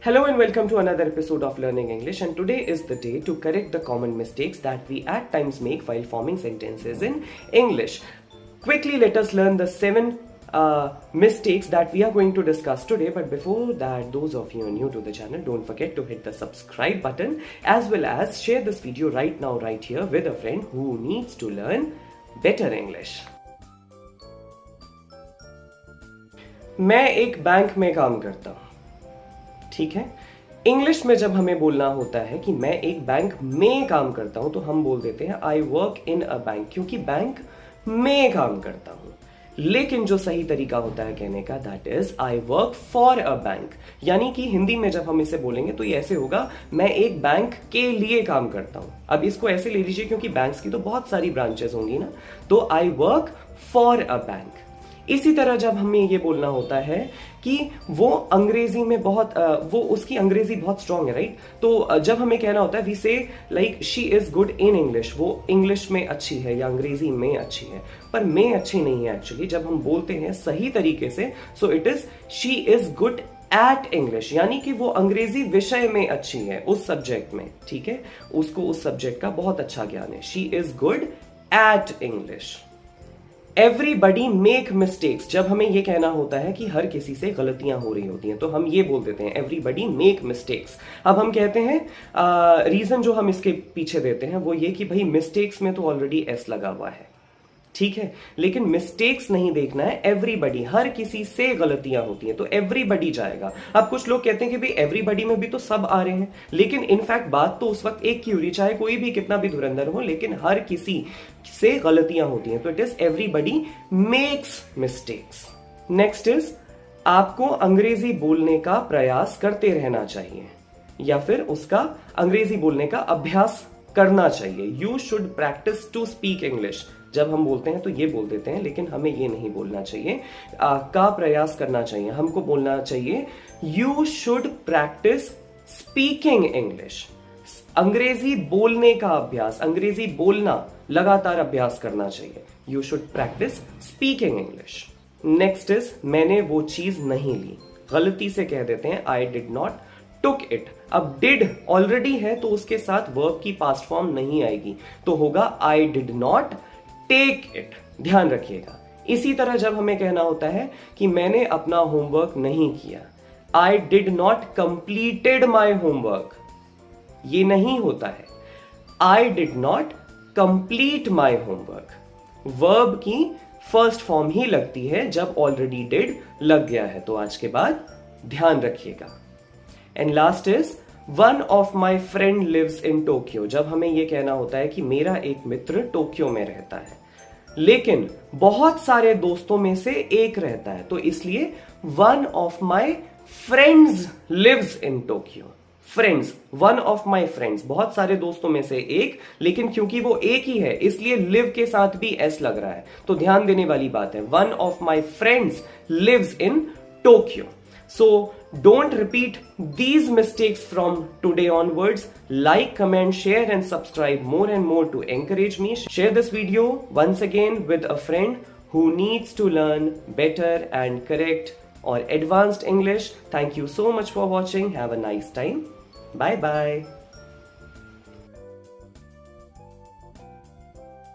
Hello and welcome to another episode of Learning English, and today is the day to correct the common mistakes that we at times make while forming sentences in English. Quickly, let us learn the 7 mistakes that we are going to discuss today. But before that, those of you new to the channel, don't forget to hit the subscribe button as well as share this video right now, right here with a friend who needs to learn better English. मैं एक bank में काम करता हूँ, ठीक है। English में जब हमें बोलना होता है कि मैं एक बैंक में काम करता हूं तो हम बोल देते हैं I work in a bank, क्योंकि बैंक में काम करता हूं। लेकिन जो सही तरीका होता है कहने का, that is I work for a bank. यानी कि हिंदी में जब हम इसे बोलेंगे तो ये ऐसे होगा, मैं एक बैंक के लिए काम करता हूं। अब इसको ऐसे ले लीजिए क्योंकि बैंक्स की तो बहुत सारी ब्रांचेस होंगी ना, तो I work for a bank. इसी तरह जब हमें ये बोलना होता है कि वो अंग्रेजी में वो उसकी अंग्रेजी बहुत स्ट्रांग है, राइट। तो जब हमें कहना होता है वी से like she is good in English, वो इंग्लिश में अच्छी है या अंग्रेजी में अच्छी है, पर में अच्छी नहीं है एक्चुअली। जब हम बोलते हैं सही तरीके से, so it is she is good at English, यानी कि वो अंग्रेजी विषय में अच्छी है, उस सब्जेक्ट में, ठीक है। उसको उस सब्जेक्ट का बहुत अच्छा ज्ञान है। She is good at English. Everybody make mistakes, जब हमें यह कहना होता है कि हर किसी से गलतियां हो रही होती हैं तो हम ये बोल देते हैं एवरीबडी मेक मिस्टेक्स। अब हम कहते हैं रीजन जो हम इसके पीछे देते हैं वो ये कि भाई मिस्टेक्स में तो ऑलरेडी एस लगा हुआ है, ठीक है। लेकिन मिस्टेक्स नहीं देखना है, एवरीबडी, हर किसी से गलतियां होती हैं तो एवरीबडी जाएगा। अब कुछ लोग कहते हैं कि भाई एवरीबडी में भी तो सब आ रहे हैं, लेकिन इनफैक्ट बात तो उस वक्त एक की हो रही, चाहे कोई भी कितना भी धुरंधर हो, लेकिन हर किसी से गलतियां होती हैं तो it is everybody makes mistakes. Next is आपको अंग्रेजी बोलने का प्रयास करते रहना चाहिए या फिर उसका अंग्रेजी बोलने का अभ्यास करना चाहिए। You should practise to speak English. जब हम बोलते हैं तो ये बोल देते हैं, लेकिन हमें ये नहीं बोलना चाहिए का प्रयास करना चाहिए। हमको बोलना चाहिए you should practice speaking English. अंग्रेजी बोलने का अभ्यास, अंग्रेजी बोलना लगातार अभ्यास करना चाहिए। You should practice speaking English. Next is मैंने वो चीज नहीं ली। गलती से कह देते हैं आई डिड नॉट टुक इट। अब डिड ऑलरेडी है तो उसके साथ वर्ब की पास्ट फॉर्म नहीं आएगी, तो होगा I did not take it. ध्यान रखिएगा। इसी तरह जब हमें कहना होता है कि मैंने अपना होमवर्क नहीं किया, आई did not completed my homework, ये नहीं होता है। आई did not complete my homework. Verb की फर्स्ट फॉर्म ही लगती है जब ऑलरेडी डिड लग गया है, तो आज के बाद ध्यान रखिएगा। And last is one of my friend lives in Tokyo. जब हमें यह कहना होता है कि मेरा एक मित्र टोक्यो में रहता है, लेकिन बहुत सारे दोस्तों में से एक रहता है, तो इसलिए one of my friends lives in Tokyo. Friends, one of my friends, बहुत सारे दोस्तों में से एक, लेकिन क्योंकि वो एक ही है इसलिए लिव के साथ भी एस लग रहा है, तो ध्यान देने वाली बात है। One of my friends lives in Tokyo. So don't repeat these mistakes from today onwards. Like, comment, share and subscribe more and more to encourage me. Share this video once again with a friend who needs to learn better and correct or advanced English. Thank you so much for watching. Have a nice time. Bye bye.